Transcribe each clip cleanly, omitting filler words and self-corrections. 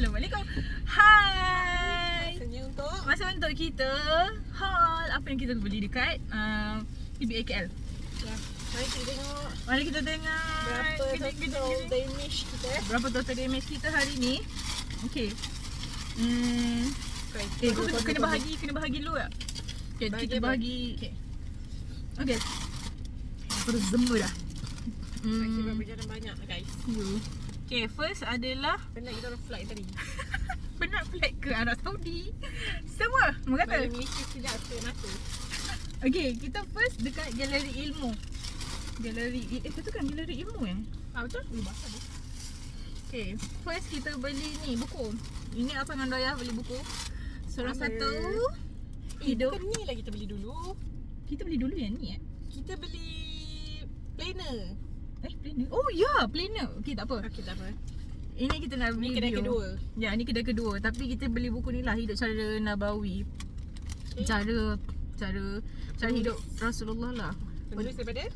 Assalamualaikum. Hai. Masa Masa untuk kita haul apa yang kita beli dekat PBA KL. Ya. Mari kita tengok Berapa total damage kita berapa total damage kita hari ni. Okey. Kau kena bahagi dulu tak? Okay, kita bahagi. Okay. Berzemur dah. Kita berjalan banyak lah guys. Okay, first adalah Penat kita orang flight tadi. penat flight ke Arab Saudi. Semua mengata. Balik Malaysia tidak kenapa. Okay, kita first dekat Galeri Ilmu. Itu kan Galeri Ilmu Betul? Basah dia. Okay, first kita beli ni buku. Ini Abang dengan Doyah beli buku. Seorang Sama. satu hidup. Bukan ni lah kita beli dulu. Kita beli dulu yang ni Kita beli planner. planner. Oh ya, planner. Okay, tak apa. Okey, tak apa. Ini kita nak Ni review. kedai kedua. Ya, ni kedai kedua. Tapi kita beli buku ni lah, Hidup Cara Nabawi. Okay. Cara hidup Rasulullah lah. Penulis daripada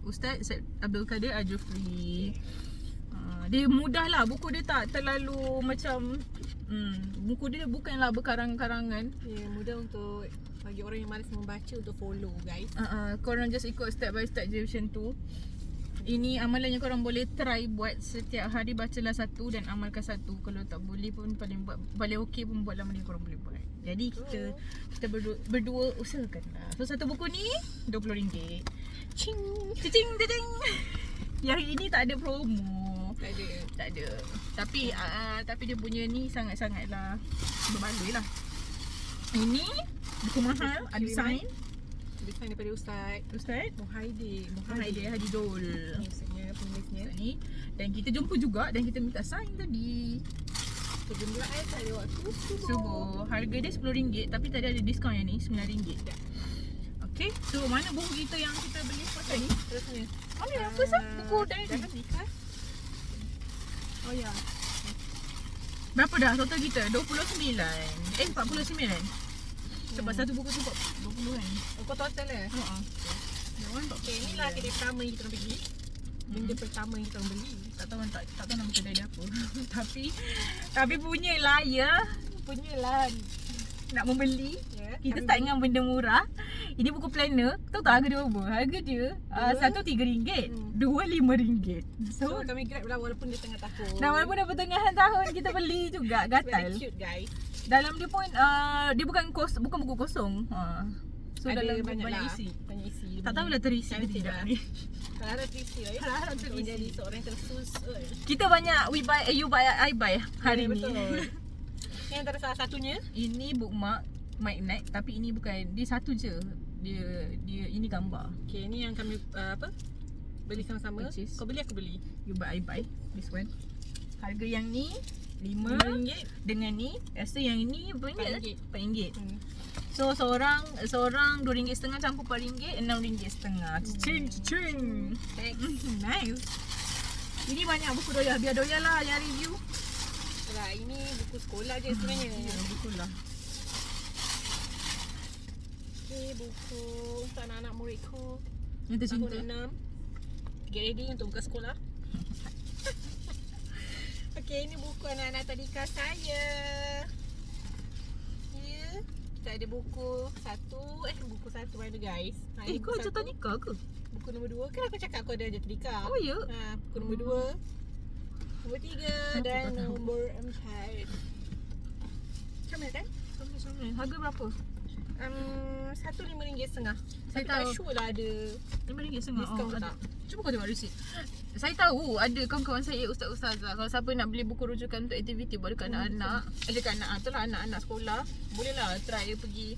Ustaz Syed Abdul Kadir Al-Jufri. Dia mudah lah, buku dia tak terlalu macam buku dia bukanlah berkarang-karangan. ya, mudah untuk bagi orang yang malas membaca untuk follow guys. Korang just ikut step by step je macam tu. Ini amalan yang korang boleh try buat setiap hari, bacalah satu dan amalkan satu. Kalau tak boleh pun paling okey pun buatlah mana yang korang boleh buat. Jadi kita berdua usahakanlah. So satu buku ni RM20. Cing. Yang ini tak ada promo. Tak ada. Tapi dia punya ni sangat-sangatlah berbaloi lah. Ini buku mahal, ada sign. Desain daripada Ustaz Muhaidir Hadidul. Maksudnya penulisnya. Ni. Dan kita jumpa juga dan kita minta sign tadi. Sejumlah tak ada waktu Subuh. Harga dia RM10 tapi tadi ada diskaun yang ni RM9. Okay, so mana buku kita yang kita beli first tadi? Terusnya Mana yang first lah? Buku diary. Jangan nikah. Oh ya. Berapa dah total kita? 49. 49. Sebab satu buku tu 20 kan? Kau total lah. Okay, inilah kedai pertama yang kita orang pergi. Benda pertama yang kita orang beli. Tak tahu nama kedai dia apa. tapi punyalah ya. Punyalah Nak membeli. ya. Kita start dengan benda murah. Ini buku planner. Tahu tak harga dia berapa? Harga dia satu RM3, dua RM5. So kami grab lah walaupun dia tengah tahun. Dan walaupun dah pertengahan tahun kita beli juga gatal. Very cute guys. Dalam dia pun dia bukan buku kosong. So Ada dalam dia banyak banyak lah. isi. Banyak isi. Tak tahulah terisi ke Cantik tidak lah. ni. Kalau harap terisi lah ya. Kalau harap Untuk terisi. menjadi seorang yang tersusun. Kita banyak we buy, you buy, I buy hari ni. Betul. Ini antara salah satunya. Ini bookmark magnet tapi ini bukan, dia satu je. Dia ini gambar. Okay, ni yang kami beli sama-sama. Purchase. Kau beli, aku beli. You buy, I buy. This one. Harga yang ni RM5 RM5. dengan ni rasa yang ini berapa RM4. RM4. So seorang RM2.5 campur RM4, RM6.5. Cing. Nice. Ini banyak buku Doyah. Biar Doyah lah yang review. Alah, ini buku sekolah je sebenarnya. Ya, buku lah. Okay, buku untuk anak-anak muridku. Yang tercinta. Tahun 6. Get ready untuk buka sekolah. Okay, ini buku anak-anak tadika saya. Ya, kita ada buku satu mana guys. Kau ajak tadika ke? Buku nombor 2. Kan aku cakap kau ada ajak tadika. Oh ya? Buku nombor 2. Nombor 3 dan nombor 4. Macam mana kan? Harga berapa? Satu RM5.5. Saya Tapi tahu. tak sure lah ada RM5.5. diskaun ke tak. Cuba kau tengok receipt. Saya tahu ada kawan-kawan saya ustaz-ustazah. Kalau siapa nak beli buku rujukan untuk aktiviti buat dekat anak-anak, dekat anak-anak sekolah, boleh lah try pergi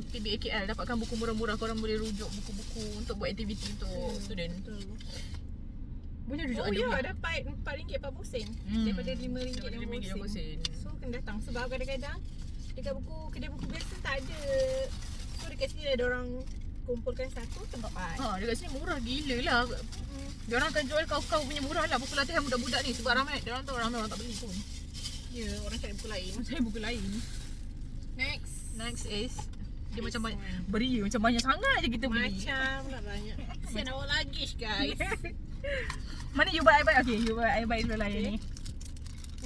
PBA KL, dapatkan buku murah-murah. Korang boleh rujuk buku-buku untuk buat aktiviti untuk student. Betul. Boleh rujuk Oh ya, dapat RM4.40 daripada RM5.50. So kena datang sebab kadang-kadang dekat kedai buku biasa tak ada. So dekat sini ada orang kumpulkan satu tempat. Dekat sini murah gila lah. Diorang akan jual kau punya murah lah buku latihan budak-budak ni. Sebab ramai orang tak beli pun. Ya, orang cari buku lain. Saya buku lain. Next is dia macam This one. beria macam banyak sangat je kita beli. Macam nak banyak. Kesian awak luggage guys. Mana you buy I buy? Okay, you buy I buy dulu lah yang ni.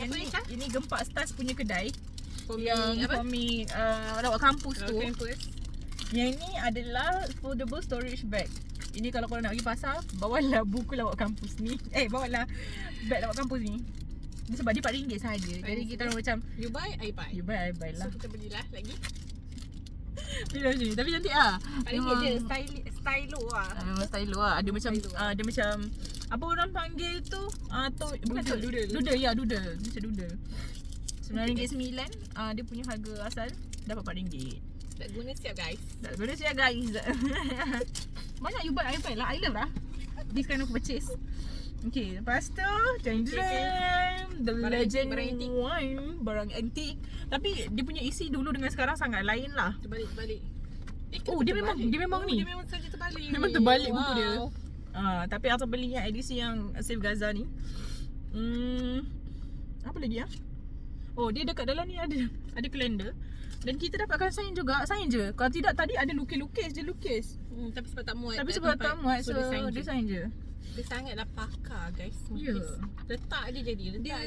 Apa ni, Syah? Ini Gempak Stars punya kedai. Yang For me lawak kampus tu. Campus. Yang ni adalah foldable storage bag. Ini kalau korang nak pergi pasar, bawalah buku lawak kampus ni. Bawalah bag lawak kampus ni. Dia sebab dia RM4 sahaja. Jadi kita orang macam You buy, I buy. you buy, I buy lah. So kita belilah lagi. Bila macam ni. Tapi cantik lah. RM4 je, stylo lah. Memang stylo lah. Ada macam Stylo. ada macam apa orang panggil tu? Bukan tu. Doodle. Doodle, ya doodle. Macam doodle. RM9.9. Dia punya harga asal dapat RM4. Tak guna siap guys. Tak boleh siap guys. Banyak you buy, I buy lah. I love lah this kind of purchase. Okay, lepas tu The Barang Legend antik, barang antik. Wine. Barang antik. Tapi dia punya isi dulu dengan sekarang sangat lain lah. Terbalik. Oh, dia memang ni. Dia memang saja terbalik. Memang terbalik buku dia. Tapi Arthur beli yang edisi yang Save Gaza ni. Apa lagi Oh, dia dekat dalam ni ada kalender. Dan kita dapatkan sign juga. Sign je. Kalau tidak tadi ada lukis-lukis je lukis. Tapi sebab tak muat. Tapi sebab tak muat, so dia sign je. Dia sangatlah pakar guys. Ya. Letak je jadi. Dia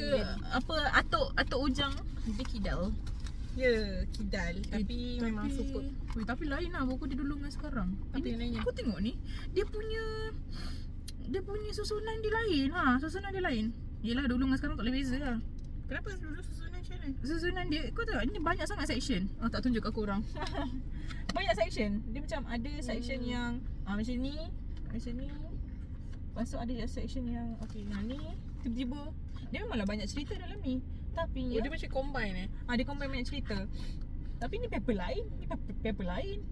apa atuk ujang dia kidal. Ya, kidal. Tapi memang super. Tapi lain lah buku dia dulu dengan sekarang. Apa yang lainnya? Kau tengok ni. Dia punya susunan dia lain. Susunan dia lain. Yelah dulu dengan sekarang tak boleh beza lah. Kenapa dulu susunan macam mana? Susunan dia, kau tengok ni banyak sangat section. Tak tunjuk kat korang. Banyak section. Dia macam ada section yang macam ni. Macam ni. Lepas tu ada section yang yang ni. Tiba-tiba dia memanglah banyak cerita dalam ni. Tapi Dia macam combine dia combine banyak cerita. Tapi ni paper lain. Ni paper lain.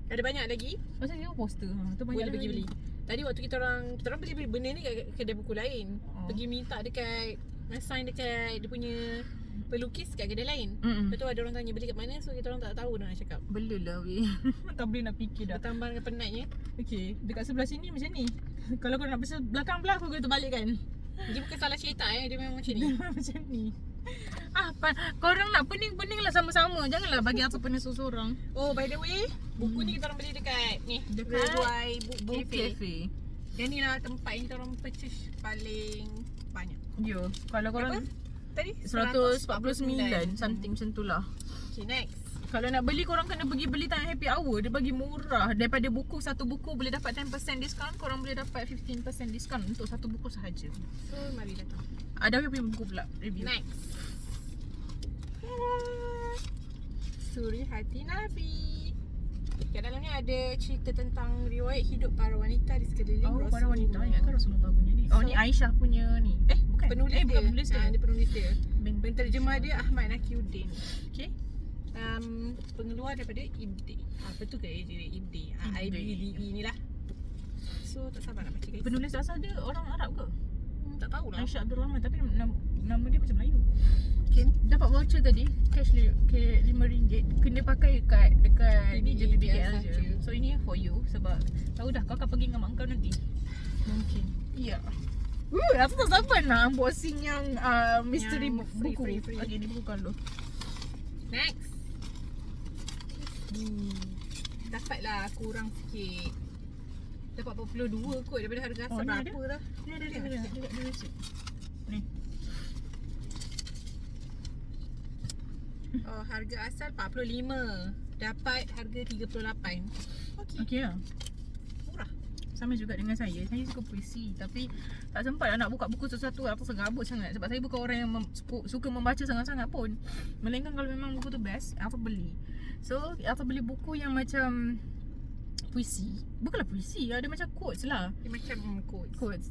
Ada banyak lagi. Pasal dia poster. Tu banyak Boleh pergi lagi. beli. Tadi waktu kita orang beli benda ni kat kedai buku lain. Pergi minta dekat sign dekat dia punya pelukis kat kedai lain. Lepas tu ada orang tanya beli kat mana, so kita orang tak tahu dah nak cakap. Belalah weh. Tak boleh nak fikir dah. Bertambah dengan penatnya. Okay, dekat sebelah sini macam ni. Kalau kau nak pasal belakang belah kau kena terbalik kan. Dia bukan salah cetak dia memang macam ni. Macam ni. Korang nak pening-pening lah sama-sama. Janganlah bagi aku pening seorang. Oh, by the way, buku ni kita orang beli dekat ni, Dekat Worldwide Book Cafe. Cafe. Yang ni lah tempat yang kita orang purchase paling banyak. Yo, kalau korang Tadi 149 something macam tu lah. Okay, next. Kalau nak beli korang kena pergi beli time happy hour. Dia bagi murah. Daripada buku, satu buku boleh dapat 10% diskaun. Korang boleh dapat 15% diskaun untuk satu buku sahaja. So, mari datang. Ada punya buku pula review. Next. Suri Hati Nabi. Kat dalam ni ada cerita tentang riwayat hidup para wanita di sekeliling Rasulullah. Para wanita. Ingatkan Rasulullah punya ni. Ni Aisyah punya ni. Bukan. Penulis dia. Bukan penulis dia. Dia penulis dia. Penterjemah Aisyah. dia Ahmad Nakiuddin. Okay. Pengeluar daripada Ibdi. Apa tu ke Ibdi? IBDE ni lah. So tak sabar nak baca guys. Penulis asal dia orang Arab ke? Tak tahulah. Aisyah Abdul Rahman. Tapi nama dia macam Melayu. Okay. Dapat voucher tadi. Cash RM5. Kena pakai dekat ni je PBL je. saja. So ini for you. Sebab tahu dah kau akan pergi dengan mak kau nanti. Mungkin. Ya. Aku tak sabar nak unboxing yang mystery Yang buku. free. Okay, ni buku kau dulu. Next. Dapatlah kurang sikit. Dapat 42 kot daripada harga asal ni ada? berapa dah. Ni ada receipt. Ni. Oh, harga asal 45. Dapat harga 38. Okay lah. Murah. Sama juga dengan saya. Saya suka puisi. Tapi tak sempat lah nak buka buku sesuatu. Aku serabut sangat. Sebab saya bukan orang yang suka membaca sangat-sangat pun. Melainkan kalau memang buku tu best, aku beli. So, aku beli buku yang macam puisi. Bukanlah puisi. Ada macam quotes lah. Dia macam quotes. Quotes.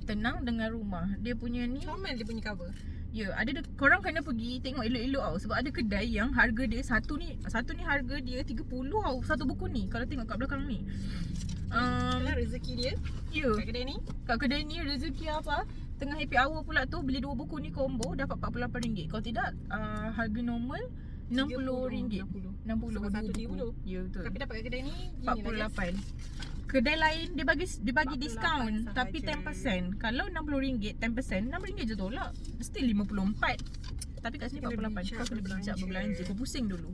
Tenang dengan rumah. Dia punya ni. Comel dia punya cover. Ya, korang kena pergi tengok elok-elok tau. Sebab ada kedai yang harga dia satu ni harga dia 30 tau. Satu buku ni. Kalau tengok kat belakang ni. Itulah rezeki dia Ya. kat kedai ni. Kat kedai ni rezeki apa? Tengah happy hour pula tu beli dua buku ni combo dapat RM48. Kalau tidak harga normal RM60. 60 Sebab satu buku. 30. Ya betul. Tapi dapat kat kedai ni gini lah, guys. 48. Kedai lain dia bagi 48 diskaun tapi sahaja. 10%. Kalau RM60 10%, RM6 je tolak. Still 54. Tapi kat sini Kena 48. bijak Kau kena bijak berbelanja. Kau pusing dulu.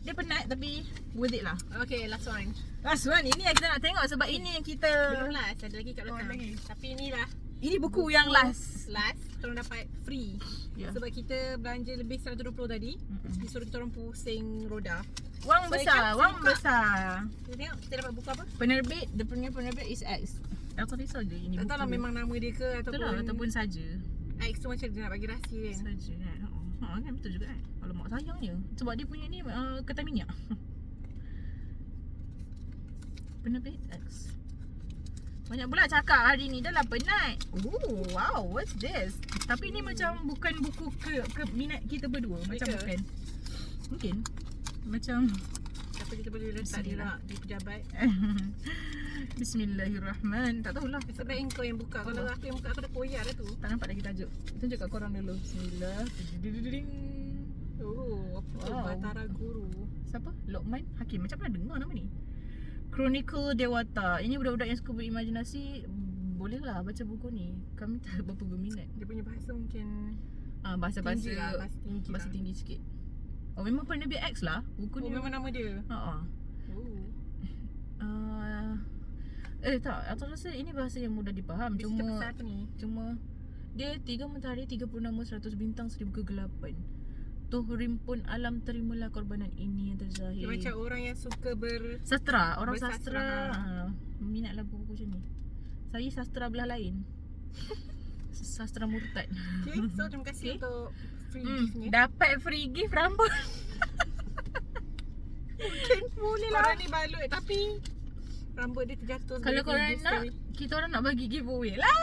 Dia penat tapi worth it lah. Okay, last one. Last one, ini yang kita nak tengok sebab ini yang kita Belum last, ada lagi kat belakang. lagi. Tapi inilah Ini buku yang last. Last kita orang dapat free. Ya. Sebab kita belanja lebih 120 tadi. Disuruh kita orang pusing roda. Wang So, besar, Ika, wang buka. besar. Kita tengok kita dapat buku apa? Penerbit, dia punya penerbit is X. Elsa risau je ini Tak buku. tahu lah dia. memang nama dia ke Betul lah, ataupun saja. X tu macam dia nak bagi rahsia kan. Saja kan. Kan betul juga kan. Alamak sayangnya. Sebab dia punya ni ketan minyak. Penerbit X. Banyak pula cakap hari ni, dah lah penat. Oh, wow, what's this? Tapi ni macam bukan buku ke minat kita berdua. Macam ke? bukan. Mungkin. Macam Tapi kita boleh letak dia lah di pejabat. Bismillahirrahmanirrahim. Tak tahulah. Sebab engkau yang buka. Kalau aku yang buka aku dah koyak dah tu. Tak nampak lagi tajuk. Tunjuk kat korang dulu. Bismillah. Ding. Oh, apa tu? Wow. Batara Guru. Siapa? Lokman Hakim. Macam pernah dengar nama ni. Chronicle Dewata. Ini budak-budak yang suka berimajinasi. Bolehlah baca buku ni. Kami tak berapa berminat. Dia punya bahasa mungkin Bahasa-bahasa tinggi lah, bahasa tinggi lah. sikit. Oh memang Penerbit X lah. Buku Oh, ni. memang nama dia. Oh. Tak, aku rasa ini bahasa yang mudah difaham. Dia cerita Cuma pasal apa ni? dia 3 mentari, 30 nama, 100 bintang, 1000 kegelapan. Tuh rimpun alam, terimalah korbanan ini yang Dia terzahir. macam orang yang suka Sastra, orang bersastra. sastra. Minatlah buku macam ni. Saya sastra belah lain. Sastra murtad. Okay, so terima kasih untuk free giftnya. Dapat free gift rambut. Mungkin boleh lah. Korang ni balut tapi rambut dia terjatuh. Kalau sebagai korang gift nak, sekali. kita orang nak bagi giveaway lah.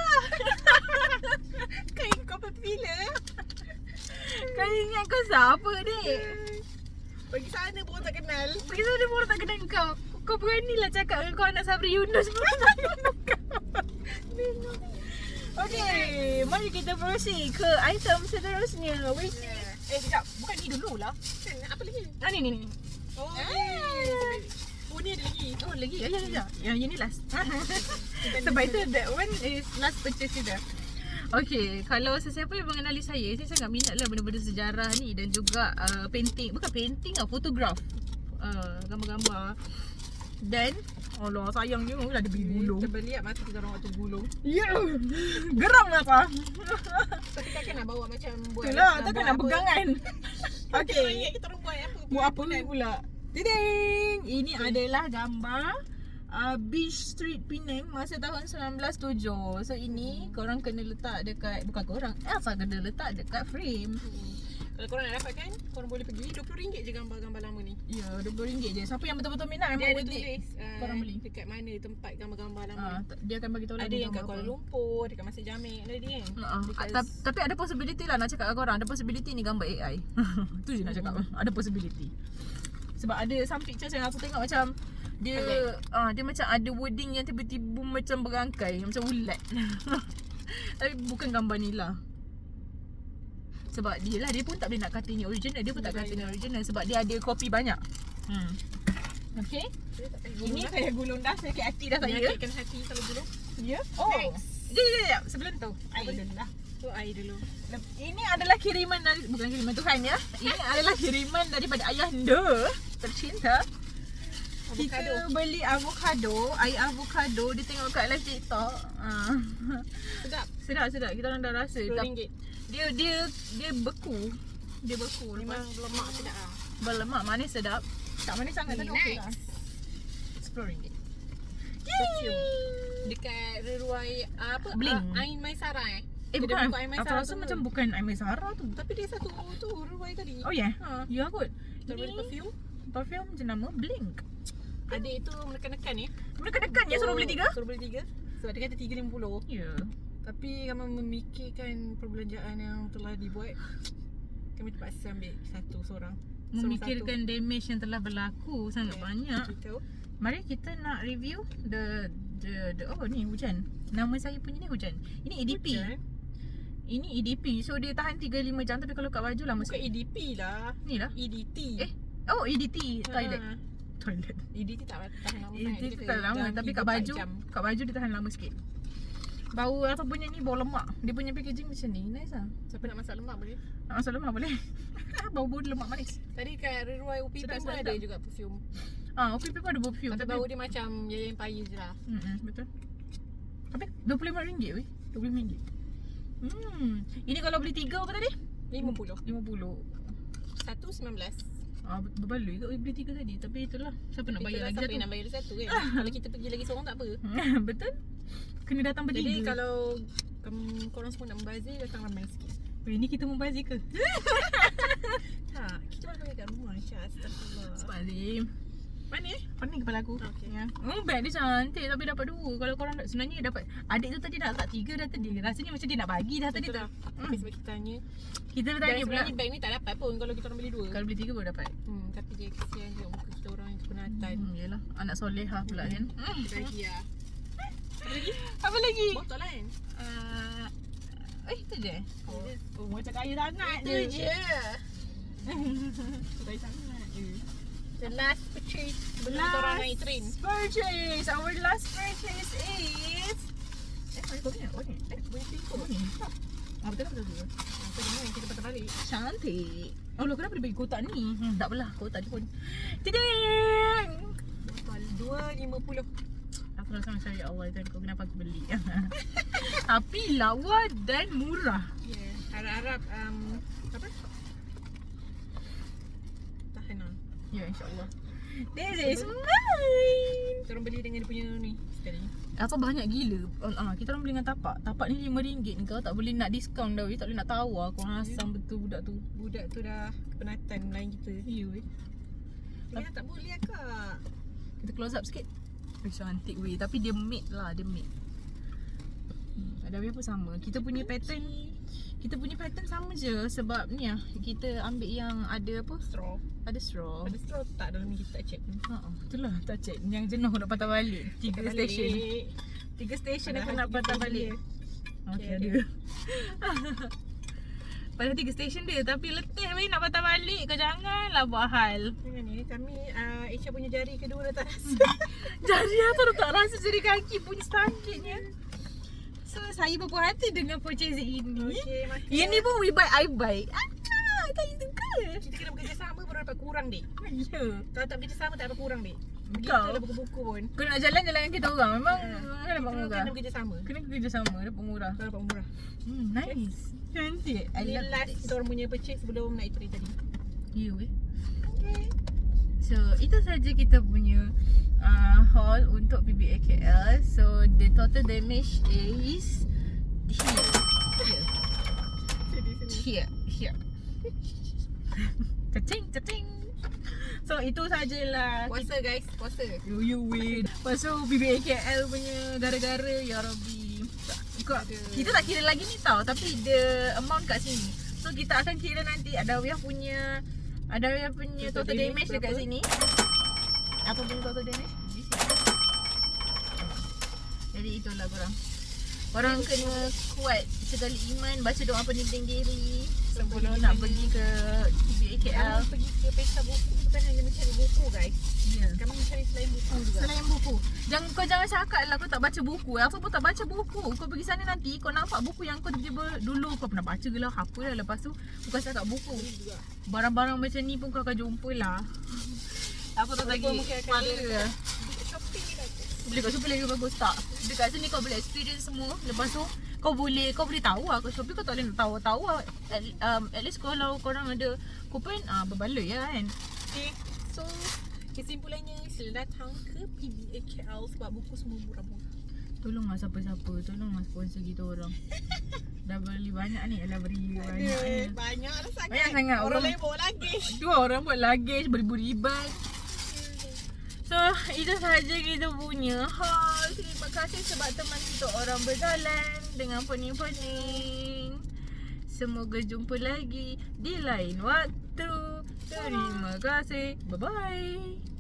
Kau ingat kau popular? Kau ingat kau siapa dek? Pergi sana pun tak kenal. Pergi sana pun orang tak kenal kau. Kau beranilah cakap dengan kau anak Sabri Yunus pun tak kenal kau. Okay, mari kita proceed ke item seterusnya. Which sekejap. Bukan ni dululah. Apa lagi? Ni. Oh, oh ni ada lagi. Oh lagi? Ya. Yang ini last. Sebab itu that one is last purchase kita. Okay, kalau sesiapa yang mengenali saya sangat minat lah benda-benda sejarah ni. Dan juga painting. Bukan painting lah, photograph. Gambar-gambar. Dan Allah sayangnya dah ada beli gulung. Kita beli masa kita orang waktu gulung. Ya. Geram lah apa? Tapi takkan nak bawa macam buat. Itulah, takkan nak pegang kan. Okay. Kita orang buat apa? Buat apa ni pula? Tiding! Ini adalah gambar Beach Street Penang masa tahun 1907. So ini korang kena letak dekat, bukan korang, Elsa kena letak dekat frame. Kalau korang nak dapatkan, korang boleh pergi RM20 je gambar-gambar lama ni. Ya, RM20 je. Siapa yang betul-betul minat Dia memang ada worth it. tulis korang beli. dekat mana tempat gambar-gambar lama. Dia akan bagi tahu lah Ada dia yang kat gambar Kuala apa. Lumpur, dekat Masjid Jamek, ada dia kan? Tapi ada possibility lah nak cakap kat korang. Ada possibility ni gambar AI. Tu je nak cakap. Ada possibility. Sebab ada some pictures yang aku tengok macam dia dia macam ada wording yang tiba-tiba macam berangkai, macam ulat. Tapi bukan gambar ni lah. Sebab dia pun tak boleh nak kata ni original. Dia pun tak kata ni original sebab dia ada kopi banyak. Okay. Ini saya gulung dah, sakit hati dah saya. Menyakitkan hati kalau gulung. Ya. Oh. Next. Sekejap. Sebelum tu, air dulu lah. Tu air dulu. Ini adalah kiriman dari, bukan kiriman Tuhan ya. Ini adalah kiriman daripada ayahanda tercinta. Kita beli avocado, air avocado. Dia tengok kat live TikTok. Sedap. Sedap. Kita orang dah rasa. RM10. Dia beku. Dia beku. Memang lemak sedap lah. Berlemak, manis sedap. Tak manis sangat tapi okey lah. RM10. Perfume. Dekat Reruai apa? Bling. Ain Maisara Bukan. Dia buka Ain Aku Maisara rasa tu. macam bukan Air Maisara tu. Tapi dia satu tu Reruai tadi. Oh ya? Ha. Ya kot. Kita beli perfume. Perfume jenama Blink. Adik tu menekan-nekan ni. Menekan-nekan ya suruh beli 3? Suruh beli 3. Sebab dia kata 350. Ya. Tapi kami memikirkan perbelanjaan yang telah dibuat, kami terpaksa ambil satu seorang. Memikirkan damage yang telah berlaku sangat banyak. Kita Mari kita nak review the oh ni hujan. Nama saya punya ni hujan. Ini EDP. hujan. Ini EDP. So dia tahan 3-5 jam tapi kalau kat baju lama Bukan sikit. EDP lah. Ni lah. EDT. Oh EDT toilet. Ha. Toilet. EDT tak tahan lama sangat. EDT Dia tu kata tak lama dalam tapi 3-4 kat baju jam. dia tahan lama sikit. Bau atau punya ni bau lemak. Dia punya packaging macam ni. Nice lah. Siapa nak masak lemak boleh. Nak masuk lemak boleh. Bau lemak manis. Tadi kat Reruai UPP Sedap, pun sedap. ada juga perfume. OPP pun ada perfume Tapi bau dia macam Yayan Paya je lah. betul. Tapi RM25 weh. RM20. Ini kalau beli 3 apa tadi? 50. 50. Satu 19. Berbaloi kot beli 3 tadi. Tapi itulah, siapa nak bayar lagi Siapa satu? yang nak bayar satu kan? Kalau kita pergi lagi seorang tak apa. Betul. Kena datang bertiga. Jadi kalau korang semua nak membazir, datang ramai sikit. Ini kita membazir ke? Tak, kita makan kat rumah Aisyah. Astagfirullah. Astagfirullahaladzim. Mana Pening kepala aku. Okey. Ya. Bag dia cantik tapi dapat 2. Kalau korang sebenarnya dapat, adik tu tadi nak letak 3 dah tadi. Rasanya macam dia nak bagi dah tadi Betul tu. lah. Tapi sebab kita tanya. Kita Dan tanya pula. sebenarnya bag ni tak dapat pun kalau kita orang beli 2. Kalau beli 3 baru dapat. Tapi dia kesian je muka kita orang yang kepenatan. Yelah, anak solehah pula kan. Kita lagi lah. Apa lagi? Botol lah kan? Itu je. Oh, macam kaya sangat Itu je. Kaya sangat je. The last purchase sebelum kita orang naik train. Purchase. Our last purchase is kau ni. Bunyi pintu. Betul. Apa ni yang kita patah balik. Cantik. Allah, kenapa dia bagi kotak ni? Tak apalah, kotak dia pun. Tiding! Botol 2.50. Aku rasa macam, ya Allah, Tuhan kau kenapa aku beli? Tapi lawa dan murah. Yeah. Harap-harap apa? Tahan lah. Ya, insyaAllah. This is mine! Kita orang beli dengan dia punya ni sekali. Apa banyak gila. Kita orang beli dengan tapak. Tapak ni RM5 kau tak boleh nak diskaun dah. Tak boleh nak tawar. Kau asam betul budak tu. Budak tu dah kepenatan melayan kita. Ya weh. Ya tak boleh akak. Kita close up sikit. Cantik weh. Tapi dia matte lah. Dia matte. Ada apa sama. Kita punya pattern. Kita punya pattern sama je. Sebab ni lah. Kita ambil yang ada apa? Straw. Ada straw. Ada straw tak dalam ni kita tak check pun. Itulah tak check. Yang jenuh nak patah balik. 3 station. 3 station aku nak patah balik. Okay, ada. Padahal 3 station dia. Tapi letih weh nak patah balik. Kau janganlah buat hal. Jangan ni. Kami Aisyah punya jari kedua dah tak rasa. Jari aku dah tak rasa jari kaki punya sakitnya. So saya berpuas hati dengan purchase ini. Okay, Ini pun we buy, I buy. Tak suka. kita kena bekerjasama baru dapat kurang dek. Ya. Kalau tak bekerjasama tak dapat kurang dek. Begitu Kau? ada buku-buku pun. Kau nak jalan-jalan dengan kita orang. Memang kena dapat Kita murah. kena bekerjasama. Kena kerja sama, dapat murah. Kalau dapat murah. Nice. Cantik. I Ini love last this. kita orang punya purchase sebelum naik train tadi. Ya weh. Okay. So itu saja kita punya haul untuk PBA KL. So the total damage is here. Cacing. So itu sajalah. Puasa guys, puasa. You win. Lepas tu PBA KL punya gara-gara ya Rabbi. Kita tak kira lagi ni tau. Tapi the amount kat sini. So kita akan kira nanti ada Wiyah punya total damage dekat sini. Apa punya total damage? Di sini. Jadi itulah korang kena kuat sekali iman, baca doa peningting diri sebelum nak pergi ke PBA KL. Kami pergi ke pesta buku bukan hanya mencari buku guys. Ya. Kami mencari selain buku juga. Selain buku. Kau jangan cakap lah kau tak baca buku. Aku pun tak baca buku. Kau pergi sana nanti kau nampak buku yang kau tiba-tiba dulu kau pernah baca ke lah. Apa lah lepas tu bukan cakap buku. Barang-barang macam ni pun kau akan jumpa lah. Apa tak lagi? Kepala lah. Shopping ni bagus. Beli kat Shopee lagi bagus tak? Dekat sini kau boleh experience semua. Lepas tu kau boleh tahu lah. Kat Shopee kau tak boleh tahu lah. At least kalau korang ada coupon berbaloi lah kan. Okay. So kesimpulannya sila datang ke PBA KL sebab buku semua murah-murah. Tolonglah siapa-siapa. Tolonglah sponsor kita orang. Dah beli banyak ni. Dah beri banyak ni. Banyak lah sangat. Banyak sangat. Orang lain bawa luggage. Dua orang buat luggage beribu-riban. So itu sahaja kita punya haul. Terima kasih sebab teman kita orang berjalan dengan pening-pening. Semoga jumpa lagi di lain waktu. Terima kasih. Bye-bye.